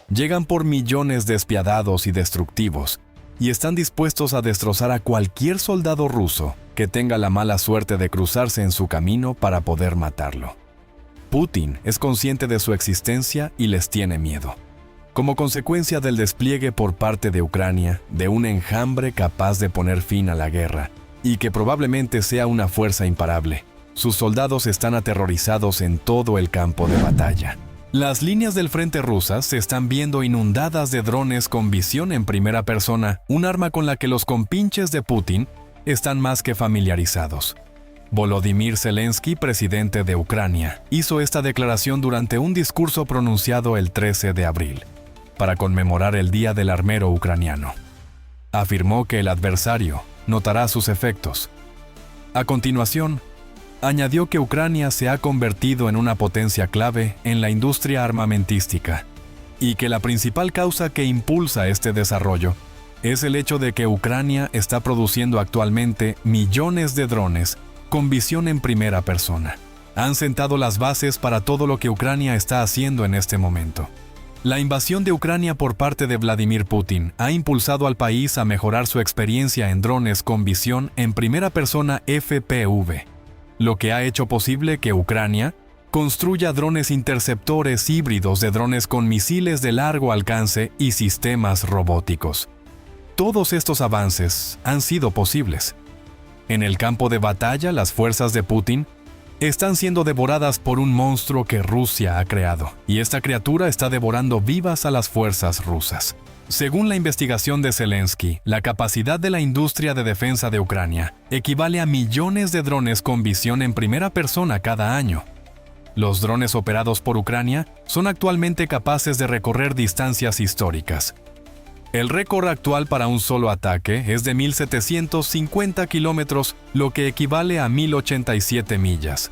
Llegan por millones despiadados y destructivos, y están dispuestos a destrozar a cualquier soldado ruso que tenga la mala suerte de cruzarse en su camino para poder matarlo. Putin es consciente de su existencia y les tiene miedo. Como consecuencia del despliegue por parte de Ucrania de un enjambre capaz de poner fin a la guerra, y que probablemente sea una fuerza imparable, sus soldados están aterrorizados en todo el campo de batalla. Las líneas del frente rusas se están viendo inundadas de drones con visión en primera persona, un arma con la que los compinches de Putin están más que familiarizados. Volodymyr Zelensky, presidente de Ucrania, hizo esta declaración durante un discurso pronunciado el 13 de abril, para conmemorar el Día del Armero Ucraniano. Afirmó que el adversario notará sus efectos. A continuación, añadió que Ucrania se ha convertido en una potencia clave en la industria armamentística y que la principal causa que impulsa este desarrollo es el hecho de que Ucrania está produciendo actualmente millones de drones con visión en primera persona. Han sentado las bases para todo lo que Ucrania está haciendo en este momento. La invasión de Ucrania por parte de Vladimir Putin ha impulsado al país a mejorar su experiencia en drones con visión en primera persona FPV, lo que ha hecho posible que Ucrania construya drones interceptores híbridos de drones con misiles de largo alcance y sistemas robóticos. Todos estos avances han sido posibles. En el campo de batalla, las fuerzas de Putin están siendo devoradas por un monstruo que Rusia ha creado, y esta criatura está devorando vivas a las fuerzas rusas. Según la investigación de Zelensky, la capacidad de la industria de defensa de Ucrania equivale a millones de drones con visión en primera persona cada año. Los drones operados por Ucrania son actualmente capaces de recorrer distancias históricas. El récord actual para un solo ataque es de 1.750 kilómetros, lo que equivale a 1.087 millas.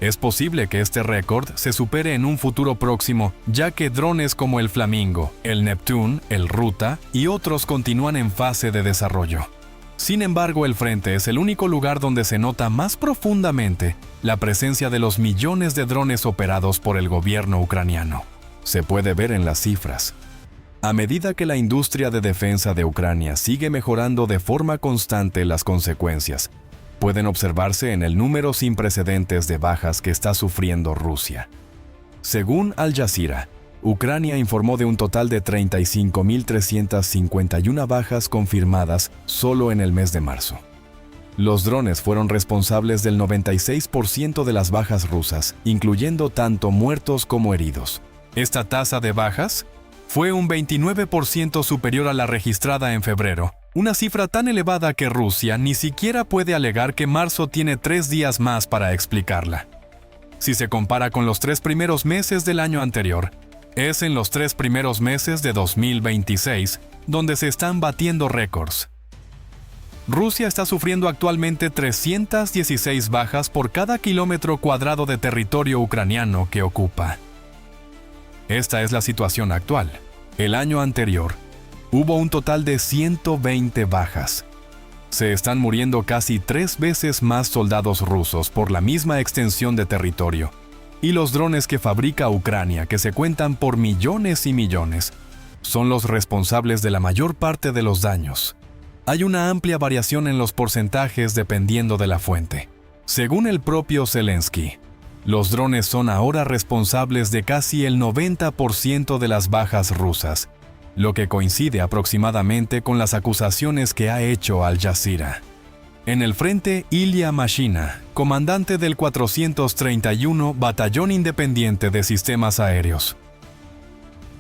Es posible que este récord se supere en un futuro próximo, ya que drones como el Flamingo, el Neptune, el Ruta y otros continúan en fase de desarrollo. Sin embargo, el frente es el único lugar donde se nota más profundamente la presencia de los millones de drones operados por el gobierno ucraniano. Se puede ver en las cifras. A medida que la industria de defensa de Ucrania sigue mejorando de forma constante, las consecuencias pueden observarse en el número sin precedentes de bajas que está sufriendo Rusia. Según Al Jazeera, Ucrania informó de un total de 35.351 bajas confirmadas solo en el mes de marzo. Los drones fueron responsables del 96% de las bajas rusas, incluyendo tanto muertos como heridos. Esta tasa de bajas fue un 29% superior a la registrada en febrero, una cifra tan elevada que Rusia ni siquiera puede alegar que marzo tiene 3 días más para explicarla. Si se compara con los 3 primeros meses del año anterior, es en los 3 primeros meses de 2026 donde se están batiendo récords. Rusia está sufriendo actualmente 316 bajas por cada kilómetro cuadrado de territorio ucraniano que ocupa. Esta es la situación actual. El año anterior, hubo un total de 120 bajas. Se están muriendo casi 3 veces más soldados rusos por la misma extensión de territorio. Y los drones que fabrica Ucrania, que se cuentan por millones y millones, son los responsables de la mayor parte de los daños. Hay una amplia variación en los porcentajes dependiendo de la fuente. Según el propio Zelensky, los drones son ahora responsables de casi el 90% de las bajas rusas, lo que coincide aproximadamente con las acusaciones que ha hecho Al Jazeera. En el frente, Ilya Mashina, comandante del 431 Batallón Independiente de Sistemas Aéreos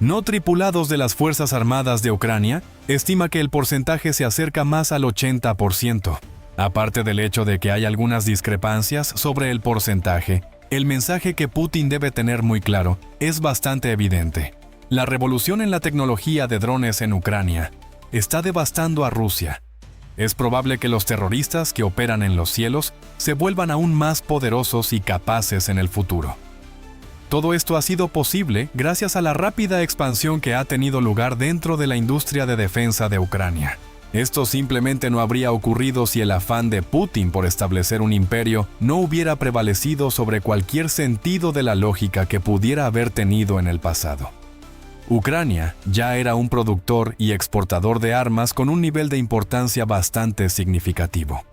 no tripulados de las Fuerzas Armadas de Ucrania, estima que el porcentaje se acerca más al 80%. Aparte del hecho de que hay algunas discrepancias sobre el porcentaje, el mensaje que Putin debe tener muy claro es bastante evidente. La revolución en la tecnología de drones en Ucrania está devastando a Rusia. Es probable que los terroristas que operan en los cielos se vuelvan aún más poderosos y capaces en el futuro. Todo esto ha sido posible gracias a la rápida expansión que ha tenido lugar dentro de la industria de defensa de Ucrania. Esto simplemente no habría ocurrido si el afán de Putin por establecer un imperio no hubiera prevalecido sobre cualquier sentido de la lógica que pudiera haber tenido en el pasado. Ucrania ya era un productor y exportador de armas con un nivel de importancia bastante significativo.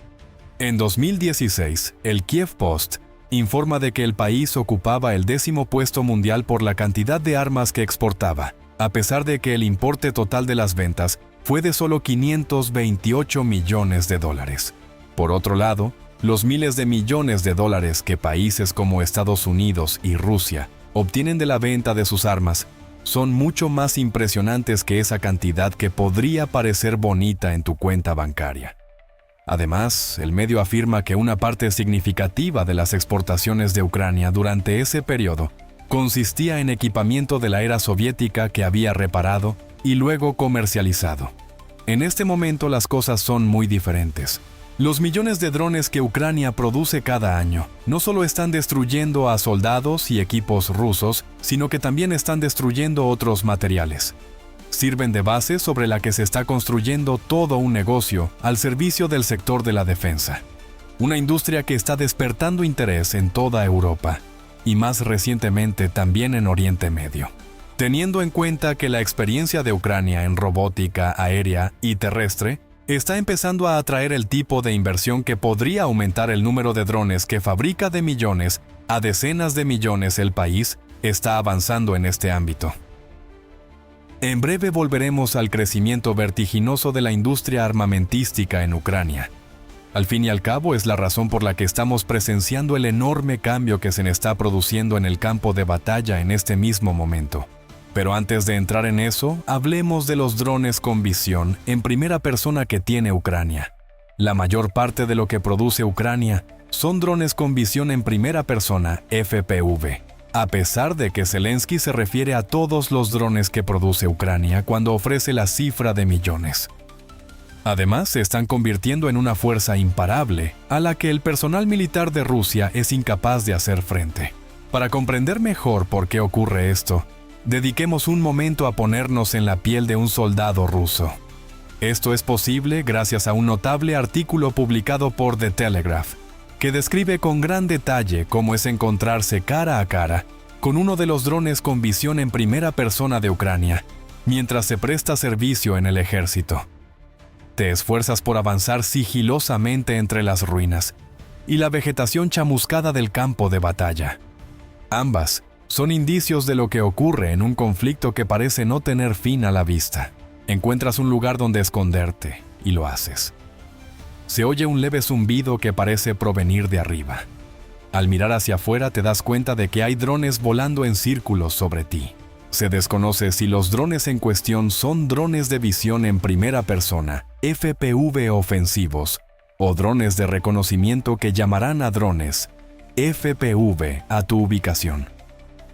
En 2016, el Kiev Post informa de que el país ocupaba el 10º puesto mundial por la cantidad de armas que exportaba, a pesar de que el importe total de las ventas fue de solo $528 millones. Por otro lado, los miles de millones de dólares que países como Estados Unidos y Rusia obtienen de la venta de sus armas son mucho más impresionantes que esa cantidad que podría parecer bonita en tu cuenta bancaria. Además, el medio afirma que una parte significativa de las exportaciones de Ucrania durante ese periodo consistía en equipamiento de la era soviética que había reparado y luego comercializado. En este momento las cosas son muy diferentes. Los millones de drones que Ucrania produce cada año no solo están destruyendo a soldados y equipos rusos, sino que también están destruyendo otros materiales. Sirven de base sobre la que se está construyendo todo un negocio al servicio del sector de la defensa. Una industria que está despertando interés en toda Europa y más recientemente también en Oriente Medio. Teniendo en cuenta que la experiencia de Ucrania en robótica aérea y terrestre está empezando a atraer el tipo de inversión que podría aumentar el número de drones que fabrica de millones a decenas de millones, el país está avanzando en este ámbito. En breve volveremos al crecimiento vertiginoso de la industria armamentística en Ucrania. Al fin y al cabo es la razón por la que estamos presenciando el enorme cambio que se está produciendo en el campo de batalla en este mismo momento. Pero antes de entrar en eso, hablemos de los drones con visión en primera persona que tiene Ucrania. La mayor parte de lo que produce Ucrania son drones con visión en primera persona, FPV, a pesar de que Zelensky se refiere a todos los drones que produce Ucrania cuando ofrece la cifra de millones. Además, se están convirtiendo en una fuerza imparable a la que el personal militar de Rusia es incapaz de hacer frente. Para comprender mejor por qué ocurre esto, dediquemos un momento a ponernos en la piel de un soldado ruso. Esto es posible gracias a un notable artículo publicado por The Telegraph, que describe con gran detalle cómo es encontrarse cara a cara con uno de los drones con visión en primera persona de Ucrania, mientras se presta servicio en el ejército. Te esfuerzas por avanzar sigilosamente entre las ruinas y la vegetación chamuscada del campo de batalla. Ambas son indicios de lo que ocurre en un conflicto que parece no tener fin a la vista. Encuentras un lugar donde esconderte y lo haces. Se oye un leve zumbido que parece provenir de arriba. Al mirar hacia afuera te das cuenta de que hay drones volando en círculos sobre ti. Se desconoce si los drones en cuestión son drones de visión en primera persona, FPV ofensivos, o drones de reconocimiento que llamarán a drones FPV a tu ubicación.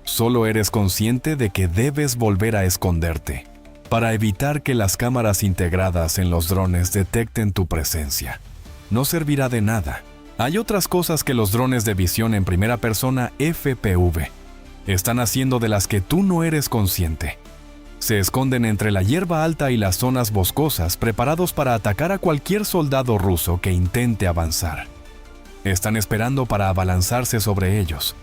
Solo eres consciente de que debes volver a esconderte para evitar que las cámaras integradas en los drones detecten tu presencia. No servirá de nada. Hay otras cosas que los drones de visión en primera persona FPV están haciendo de las que tú no eres consciente. Se esconden entre la hierba alta y las zonas boscosas, preparados para atacar a cualquier soldado ruso que intente avanzar. Están esperando para abalanzarse sobre ellos.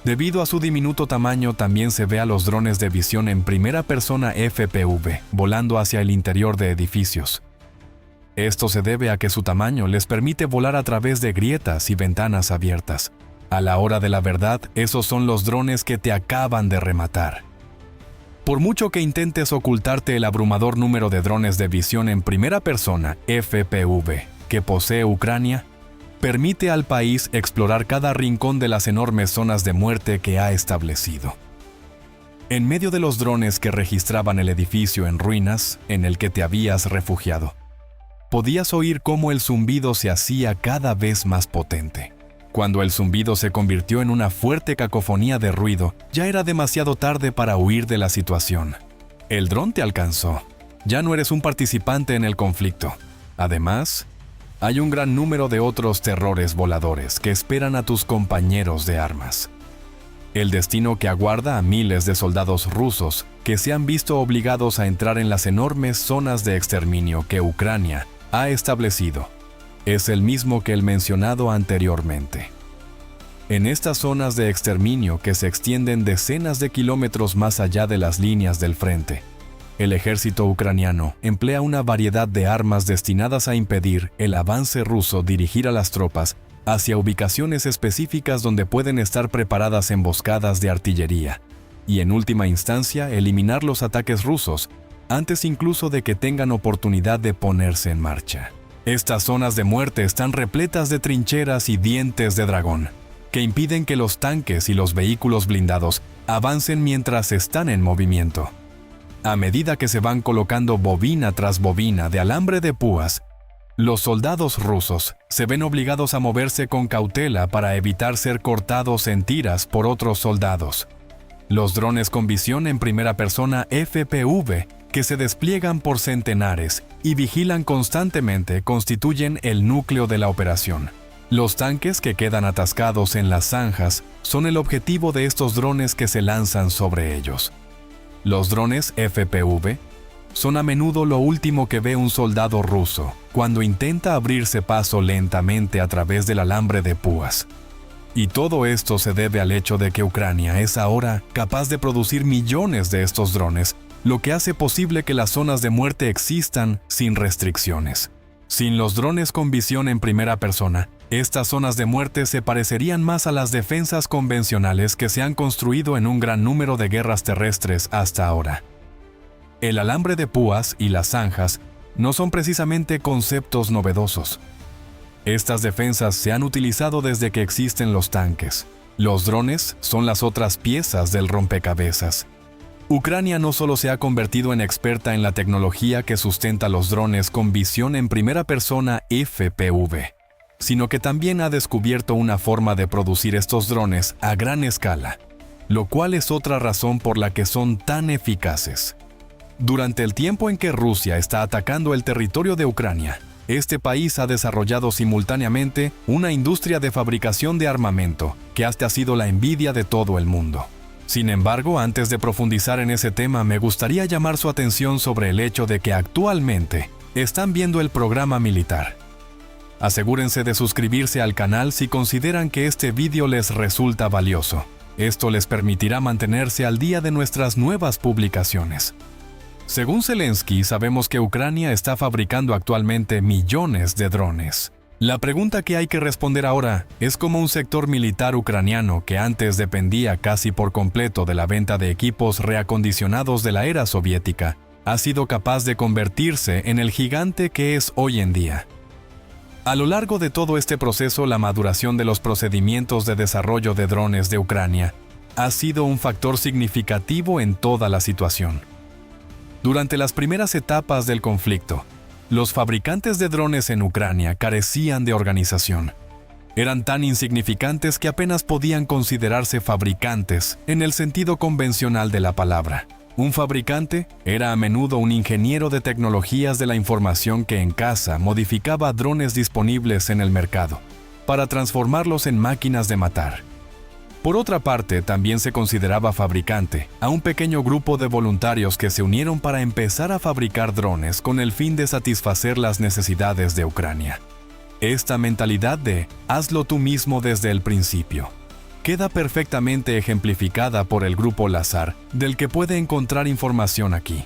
Debido a su diminuto tamaño, también se ve a los drones de visión en primera persona FPV volando hacia el interior de edificios. Esto se debe a que su tamaño les permite volar a través de grietas y ventanas abiertas. A la hora de la verdad, esos son los drones que te acaban de rematar. Por mucho que intentes ocultarte el abrumador número de drones de visión en primera persona FPV que posee Ucrania, permite al país explorar cada rincón de las enormes zonas de muerte que ha establecido. En medio de los drones que registraban el edificio en ruinas en el que te habías refugiado, podías oír cómo el zumbido se hacía cada vez más potente. Cuando el zumbido se convirtió en una fuerte cacofonía de ruido, ya era demasiado tarde para huir de la situación. El dron te alcanzó. Ya no eres un participante en el conflicto. Además, hay un gran número de otros terrores voladores que esperan a tus compañeros de armas. El destino que aguarda a miles de soldados rusos que se han visto obligados a entrar en las enormes zonas de exterminio que Ucrania ha establecido es el mismo que el mencionado anteriormente. En estas zonas de exterminio que se extienden decenas de kilómetros más allá de las líneas del frente, el ejército ucraniano emplea una variedad de armas destinadas a impedir el avance ruso, dirigir a las tropas hacia ubicaciones específicas donde pueden estar preparadas emboscadas de artillería, y en última instancia eliminar los ataques rusos, antes incluso de que tengan oportunidad de ponerse en marcha. Estas zonas de muerte están repletas de trincheras y dientes de dragón, que impiden que los tanques y los vehículos blindados avancen mientras están en movimiento. A medida que se van colocando bobina tras bobina de alambre de púas, los soldados rusos se ven obligados a moverse con cautela para evitar ser cortados en tiras por otros soldados. Los drones con visión en primera persona FPV, que se despliegan por centenares y vigilan constantemente, constituyen el núcleo de la operación. Los tanques que quedan atascados en las zanjas son el objetivo de estos drones que se lanzan sobre ellos. Los drones FPV son a menudo lo último que ve un soldado ruso cuando intenta abrirse paso lentamente a través del alambre de púas. Y todo esto se debe al hecho de que Ucrania es ahora capaz de producir millones de estos drones, lo que hace posible que las zonas de muerte existan sin restricciones. Sin los drones con visión en primera persona, estas zonas de muerte se parecerían más a las defensas convencionales que se han construido en un gran número de guerras terrestres hasta ahora. El alambre de púas y las zanjas no son precisamente conceptos novedosos. Estas defensas se han utilizado desde que existen los tanques. Los drones son las otras piezas del rompecabezas. Ucrania no solo se ha convertido en experta en la tecnología que sustenta los drones con visión en primera persona FPV, sino que también ha descubierto una forma de producir estos drones a gran escala, lo cual es otra razón por la que son tan eficaces. Durante el tiempo en que Rusia está atacando el territorio de Ucrania, este país ha desarrollado simultáneamente una industria de fabricación de armamento que hasta ha sido la envidia de todo el mundo. Sin embargo, antes de profundizar en ese tema, me gustaría llamar su atención sobre el hecho de que actualmente están viendo el programa militar. Asegúrense de suscribirse al canal si consideran que este vídeo les resulta valioso. Esto les permitirá mantenerse al día de nuestras nuevas publicaciones. Según Zelensky, sabemos que Ucrania está fabricando actualmente millones de drones. La pregunta que hay que responder ahora es cómo un sector militar ucraniano que antes dependía casi por completo de la venta de equipos reacondicionados de la era soviética ha sido capaz de convertirse en el gigante que es hoy en día. A lo largo de todo este proceso, la maduración de los procedimientos de desarrollo de drones de Ucrania ha sido un factor significativo en toda la situación. Durante las primeras etapas del conflicto, los fabricantes de drones en Ucrania carecían de organización. Eran tan insignificantes que apenas podían considerarse fabricantes en el sentido convencional de la palabra. Un fabricante era a menudo un ingeniero de tecnologías de la información que en casa modificaba drones disponibles en el mercado para transformarlos en máquinas de matar. Por otra parte, también se consideraba fabricante a un pequeño grupo de voluntarios que se unieron para empezar a fabricar drones con el fin de satisfacer las necesidades de Ucrania. Esta mentalidad de «hazlo tú mismo desde el principio» queda perfectamente ejemplificada por el grupo Lazar, del que puede encontrar información aquí.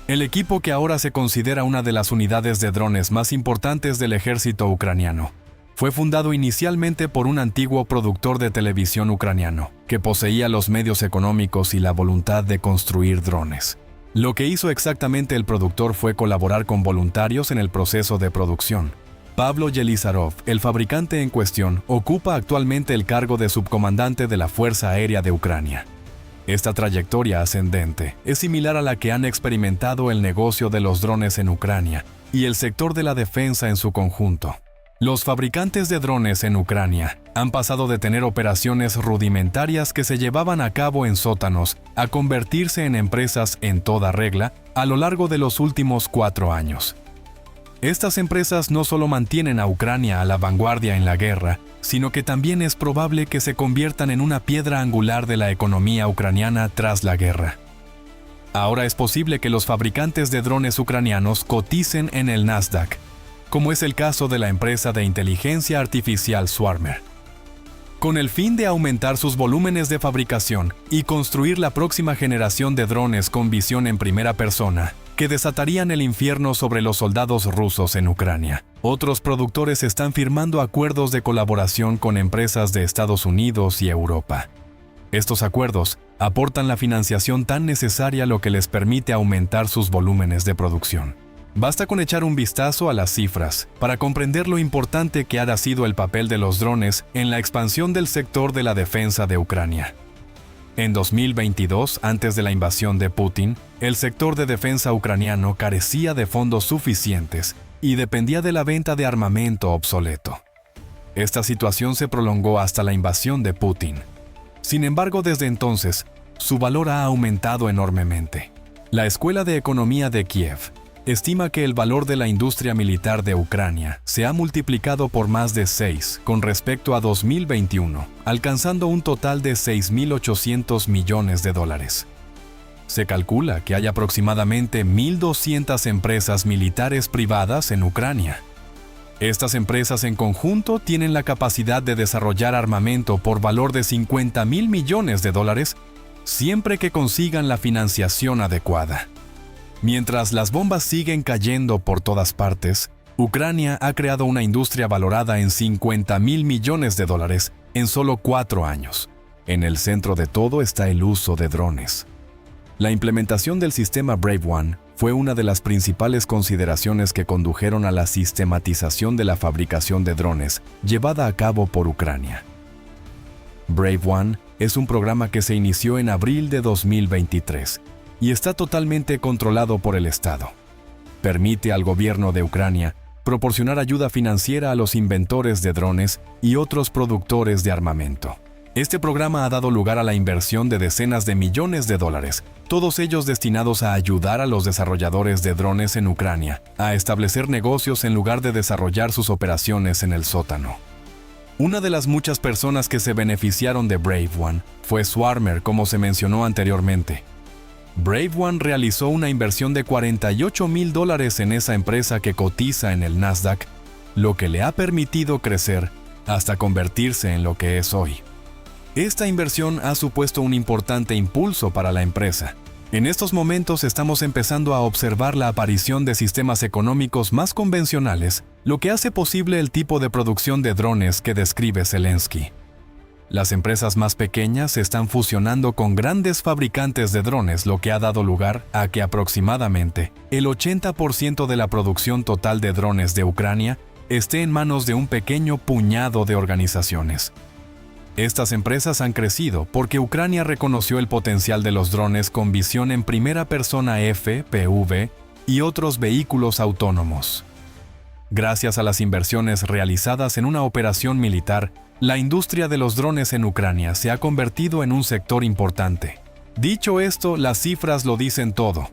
El equipo, que ahora se considera una de las unidades de drones más importantes del ejército ucraniano, fue fundado inicialmente por un antiguo productor de televisión ucraniano, que poseía los medios económicos y la voluntad de construir drones. Lo que hizo exactamente el productor fue colaborar con voluntarios en el proceso de producción. Pablo Yelizarov, el fabricante en cuestión, ocupa actualmente el cargo de subcomandante de la Fuerza Aérea de Ucrania. Esta trayectoria ascendente es similar a la que han experimentado el negocio de los drones en Ucrania y el sector de la defensa en su conjunto. Los fabricantes de drones en Ucrania han pasado de tener operaciones rudimentarias que se llevaban a cabo en sótanos a convertirse en empresas en toda regla a lo largo de los últimos 4 años. Estas empresas no solo mantienen a Ucrania a la vanguardia en la guerra, sino que también es probable que se conviertan en una piedra angular de la economía ucraniana tras la guerra. Ahora es posible que los fabricantes de drones ucranianos coticen en el Nasdaq, como es el caso de la empresa de inteligencia artificial Swarmer. con el fin de aumentar sus volúmenes de fabricación y construir la próxima generación de drones con visión en primera persona, que desatarían el infierno sobre los soldados rusos en Ucrania. Otros productores están firmando acuerdos de colaboración con empresas de Estados Unidos y Europa. Estos acuerdos aportan la financiación tan necesaria, lo que les permite aumentar sus volúmenes de producción. Basta con echar un vistazo a las cifras para comprender lo importante que ha sido el papel de los drones en la expansión del sector de la defensa de Ucrania. En 2022, antes de la invasión de Putin, el sector de defensa ucraniano carecía de fondos suficientes y dependía de la venta de armamento obsoleto. Esta situación se prolongó hasta la invasión de Putin. Sin embargo, desde entonces, su valor ha aumentado enormemente. La Escuela de Economía de Kiev estima que el valor de la industria militar de Ucrania se ha multiplicado por más de 6 con respecto a 2021, alcanzando un total de $6.800 millones. Se calcula que hay aproximadamente 1.200 empresas militares privadas en Ucrania. Estas empresas en conjunto tienen la capacidad de desarrollar armamento por valor de $50.000 millones, siempre que consigan la financiación adecuada. Mientras las bombas siguen cayendo por todas partes, Ucrania ha creado una industria valorada en $50.000 millones en solo 4 años. En el centro de todo está el uso de drones. La implementación del sistema Brave One fue una de las principales consideraciones que condujeron a la sistematización de la fabricación de drones llevada a cabo por Ucrania. Brave One es un programa que se inició en abril de 2023 y está totalmente controlado por el Estado. Permite al gobierno de Ucrania proporcionar ayuda financiera a los inventores de drones y otros productores de armamento. Este programa ha dado lugar a la inversión de decenas de millones de dólares, todos ellos destinados a ayudar a los desarrolladores de drones en Ucrania a establecer negocios en lugar de desarrollar sus operaciones en el sótano. Una de las muchas personas que se beneficiaron de Brave One fue Swarmer, como se mencionó anteriormente. Brave One realizó una inversión de $48.000 en esa empresa que cotiza en el Nasdaq, lo que le ha permitido crecer hasta convertirse en lo que es hoy. Esta inversión ha supuesto un importante impulso para la empresa. En estos momentos estamos empezando a observar la aparición de sistemas económicos más convencionales, lo que hace posible el tipo de producción de drones que describe Zelensky. Las empresas más pequeñas se están fusionando con grandes fabricantes de drones, lo que ha dado lugar a que aproximadamente el 80% de la producción total de drones de Ucrania esté en manos de un pequeño puñado de organizaciones. Estas empresas han crecido porque Ucrania reconoció el potencial de los drones con visión en primera persona FPV y otros vehículos autónomos. Gracias a las inversiones realizadas en una operación militar, la industria de los drones en Ucrania se ha convertido en un sector importante. Dicho esto, las cifras lo dicen todo.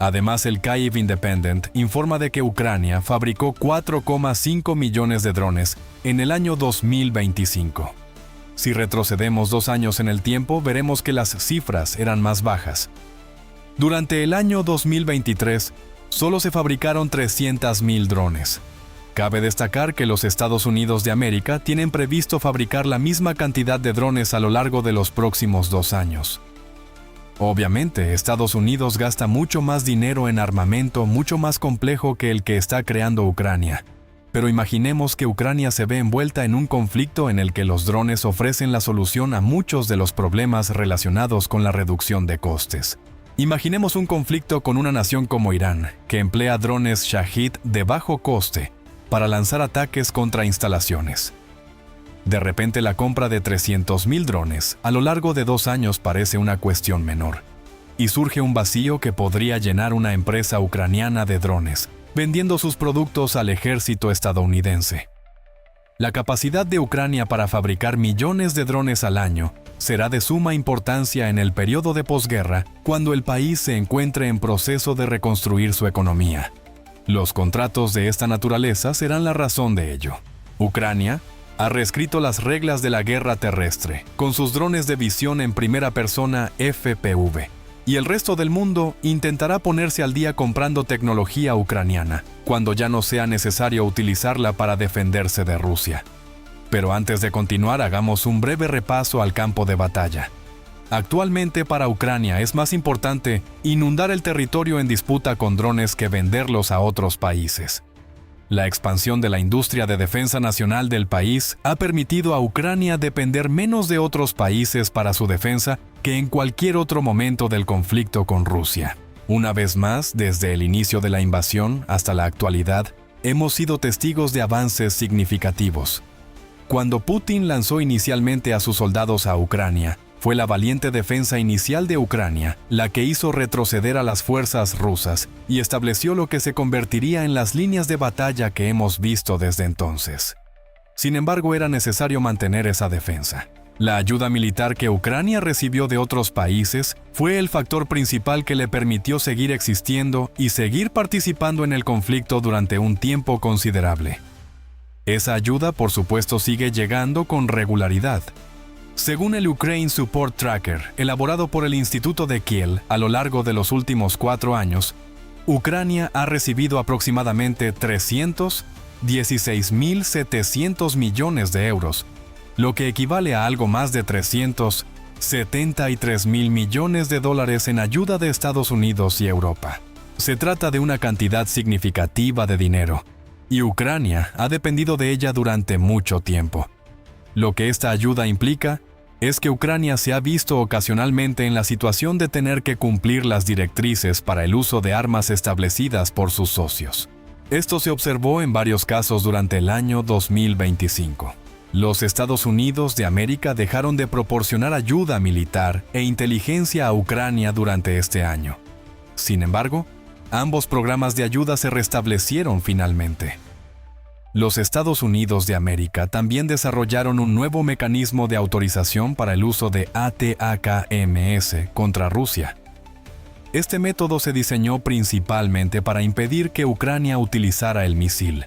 Además, el Kyiv Independent informa de que Ucrania fabricó 4,5 millones de drones en el año 2025. Si retrocedemos 2 años en el tiempo, veremos que las cifras eran más bajas. Durante el año 2023, solo se fabricaron 300.000 drones. Cabe destacar que los Estados Unidos de América tienen previsto fabricar la misma cantidad de drones a lo largo de los próximos 2 años. Obviamente, Estados Unidos gasta mucho más dinero en armamento mucho más complejo que el que está creando Ucrania. Pero imaginemos que Ucrania se ve envuelta en un conflicto en el que los drones ofrecen la solución a muchos de los problemas relacionados con la reducción de costes. Imaginemos un conflicto con una nación como Irán, que emplea drones Shahid de bajo coste para lanzar ataques contra instalaciones. De repente, la compra de 300.000 drones a lo largo de 2 años parece una cuestión menor, y surge un vacío que podría llenar una empresa ucraniana de drones, vendiendo sus productos al ejército estadounidense. La capacidad de Ucrania para fabricar millones de drones al año será de suma importancia en el periodo de posguerra, cuando el país se encuentre en proceso de reconstruir su economía. Los contratos de esta naturaleza serán la razón de ello. Ucrania ha reescrito las reglas de la guerra terrestre con sus drones de visión en primera persona FPV, y el resto del mundo intentará ponerse al día comprando tecnología ucraniana, cuando ya no sea necesario utilizarla para defenderse de Rusia. Pero antes de continuar, hagamos un breve repaso al campo de batalla. Actualmente para Ucrania es más importante inundar el territorio en disputa con drones que venderlos a otros países. La expansión de la industria de defensa nacional del país ha permitido a Ucrania depender menos de otros países para su defensa que en cualquier otro momento del conflicto con Rusia. Una vez más, desde el inicio de la invasión hasta la actualidad, hemos sido testigos de avances significativos. Cuando Putin lanzó inicialmente a sus soldados a Ucrania, fue la valiente defensa inicial de Ucrania la que hizo retroceder a las fuerzas rusas y estableció lo que se convertiría en las líneas de batalla que hemos visto desde entonces. Sin embargo, era necesario mantener esa defensa. La ayuda militar que Ucrania recibió de otros países fue el factor principal que le permitió seguir existiendo y seguir participando en el conflicto durante un tiempo considerable. Esa ayuda, por supuesto, sigue llegando con regularidad. Según el Ukraine Support Tracker, elaborado por el Instituto de Kiel a lo largo de los últimos 4 años, Ucrania ha recibido aproximadamente 316.700 millones de euros, lo que equivale a algo más de 373.000 millones de dólares en ayuda de Estados Unidos y Europa. Se trata de una cantidad significativa de dinero, y Ucrania ha dependido de ella durante mucho tiempo. Lo que esta ayuda implica es que Ucrania se ha visto ocasionalmente en la situación de tener que cumplir las directrices para el uso de armas establecidas por sus socios. Esto se observó en varios casos durante el año 2025. Los Estados Unidos de América dejaron de proporcionar ayuda militar e inteligencia a Ucrania durante este año. Sin embargo, ambos programas de ayuda se restablecieron finalmente. Los Estados Unidos de América también desarrollaron un nuevo mecanismo de autorización para el uso de ATACMS contra Rusia. Este método se diseñó principalmente para impedir que Ucrania utilizara el misil.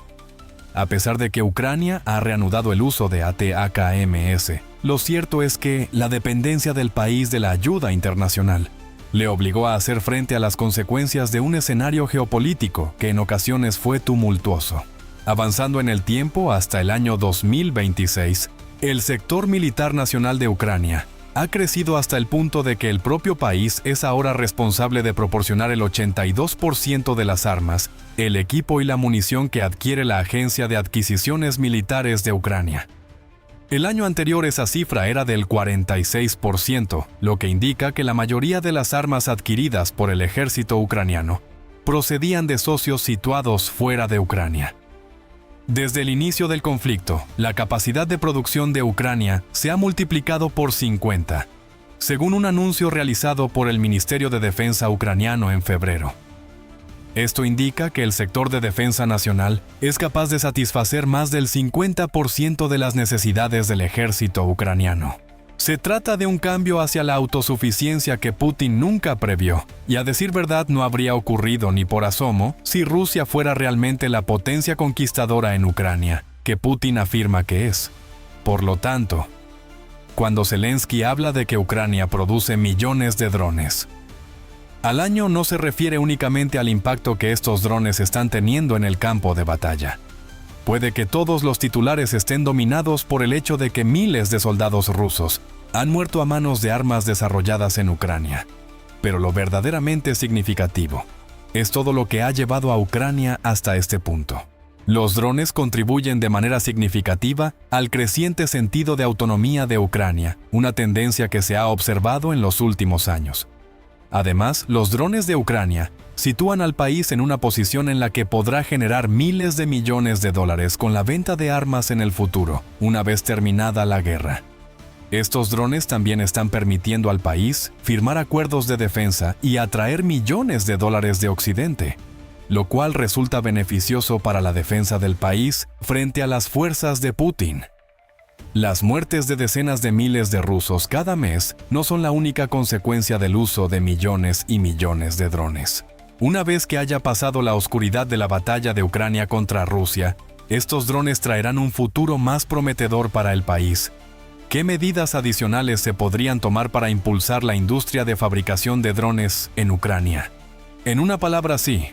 A pesar de que Ucrania ha reanudado el uso de ATACMS, lo cierto es que la dependencia del país de la ayuda internacional le obligó a hacer frente a las consecuencias de un escenario geopolítico que en ocasiones fue tumultuoso. Avanzando en el tiempo hasta el año 2026, el sector militar nacional de Ucrania ha crecido hasta el punto de que el propio país es ahora responsable de proporcionar el 82% de las armas, el equipo y la munición que adquiere la Agencia de Adquisiciones Militares de Ucrania. El año anterior esa cifra era del 46%, lo que indica que la mayoría de las armas adquiridas por el ejército ucraniano procedían de socios situados fuera de Ucrania. Desde el inicio del conflicto, la capacidad de producción de Ucrania se ha multiplicado por 50, según un anuncio realizado por el Ministerio de Defensa ucraniano en febrero. Esto indica que el sector de defensa nacional es capaz de satisfacer más del 50% de las necesidades del ejército ucraniano. Se trata de un cambio hacia la autosuficiencia que Putin nunca previó, y a decir verdad no habría ocurrido ni por asomo si Rusia fuera realmente la potencia conquistadora en Ucrania, que Putin afirma que es. Por lo tanto, cuando Zelensky habla de que Ucrania produce millones de drones al año, no se refiere únicamente al impacto que estos drones están teniendo en el campo de batalla. Puede que todos los titulares estén dominados por el hecho de que miles de soldados rusos han muerto a manos de armas desarrolladas en Ucrania. Pero lo verdaderamente significativo es todo lo que ha llevado a Ucrania hasta este punto. Los drones contribuyen de manera significativa al creciente sentido de autonomía de Ucrania, una tendencia que se ha observado en los últimos años. Además, los drones de Ucrania sitúan al país en una posición en la que podrá generar miles de millones de dólares con la venta de armas en el futuro, una vez terminada la guerra. Estos drones también están permitiendo al país firmar acuerdos de defensa y atraer millones de dólares de Occidente, lo cual resulta beneficioso para la defensa del país frente a las fuerzas de Putin. Las muertes de decenas de miles de rusos cada mes no son la única consecuencia del uso de millones y millones de drones. Una vez que haya pasado la oscuridad de la batalla de Ucrania contra Rusia, estos drones traerán un futuro más prometedor para el país. ¿Qué medidas adicionales se podrían tomar para impulsar la industria de fabricación de drones en Ucrania? En una palabra, sí.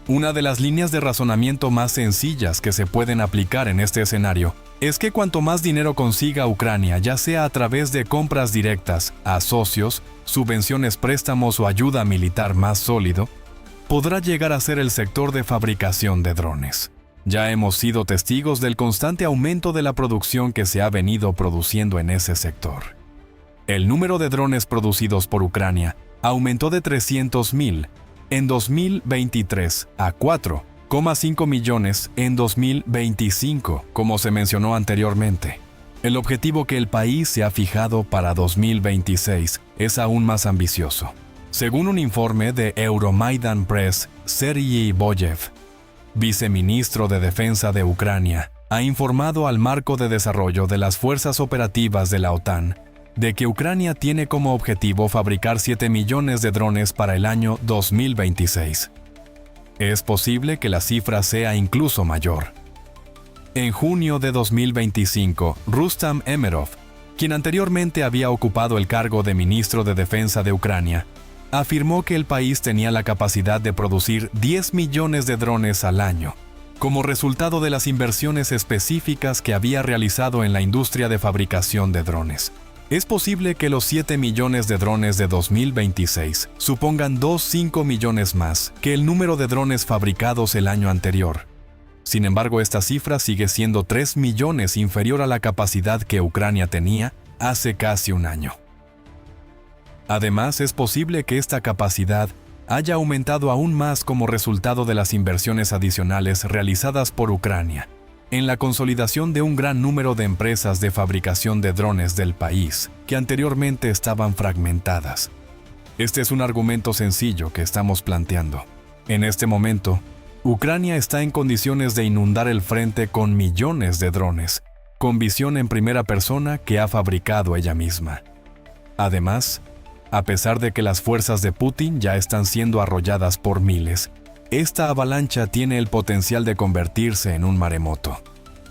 Una de las líneas de razonamiento más sencillas que se pueden aplicar en este escenario es que cuanto más dinero consiga Ucrania, ya sea a través de compras directas a socios, subvenciones, préstamos o ayuda militar más sólido, podrá llegar a ser el sector de fabricación de drones. Ya hemos sido testigos del constante aumento de la producción que se ha venido produciendo en ese sector. El número de drones producidos por Ucrania aumentó de 300,000 en 2023 a 4,5 millones en 2025, como se mencionó anteriormente. El objetivo que el país se ha fijado para 2026 es aún más ambicioso. Según un informe de Euromaidan Press, Serhiy Boyev, viceministro de Defensa de Ucrania, ha informado al Marco de Desarrollo de las Fuerzas Operativas de la OTAN de que Ucrania tiene como objetivo fabricar 7 millones de drones para el año 2026. Es posible que la cifra sea incluso mayor. En junio de 2025, Rustam Umerov, quien anteriormente había ocupado el cargo de ministro de Defensa de Ucrania, afirmó que el país tenía la capacidad de producir 10 millones de drones al año, como resultado de las inversiones específicas que había realizado en la industria de fabricación de drones. Es posible que los 7 millones de drones de 2026 supongan 2,5 millones más que el número de drones fabricados el año anterior. Sin embargo, esta cifra sigue siendo 3 millones inferior a la capacidad que Ucrania tenía hace casi un año. Además, es posible que esta capacidad haya aumentado aún más como resultado de las inversiones adicionales realizadas por Ucrania en la consolidación de un gran número de empresas de fabricación de drones del país que anteriormente estaban fragmentadas. Este es un argumento sencillo que estamos planteando. En este momento, Ucrania está en condiciones de inundar el frente con millones de drones, con visión en primera persona que ha fabricado ella misma. Además, a pesar de que las fuerzas de Putin ya están siendo arrolladas por miles, esta avalancha tiene el potencial de convertirse en un maremoto.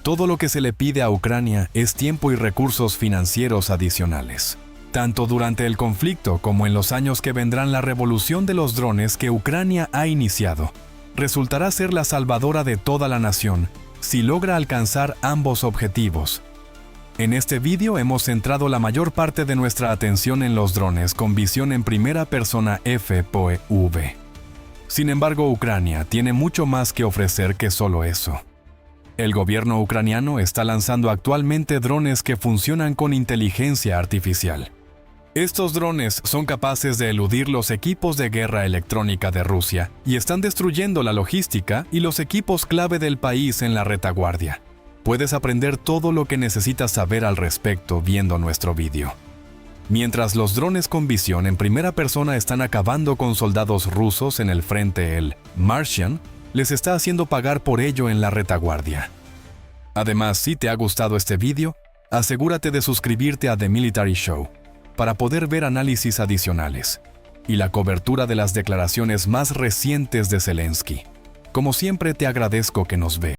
Todo lo que se le pide a Ucrania es tiempo y recursos financieros adicionales. Tanto durante el conflicto como en los años que vendrán, la revolución de los drones que Ucrania ha iniciado resultará ser la salvadora de toda la nación si logra alcanzar ambos objetivos. En este vídeo hemos centrado la mayor parte de nuestra atención en los drones con visión en primera persona FPV. Sin embargo, Ucrania tiene mucho más que ofrecer que solo eso. El gobierno ucraniano está lanzando actualmente drones que funcionan con inteligencia artificial. Estos drones son capaces de eludir los equipos de guerra electrónica de Rusia y están destruyendo la logística y los equipos clave del país en la retaguardia. Puedes aprender todo lo que necesitas saber al respecto viendo nuestro vídeo. Mientras los drones con visión en primera persona están acabando con soldados rusos en el frente, el Martian les está haciendo pagar por ello en la retaguardia. Además, si te ha gustado este vídeo, asegúrate de suscribirte a The Military Show para poder ver análisis adicionales y la cobertura de las declaraciones más recientes de Zelensky. Como siempre, te agradezco que nos veas.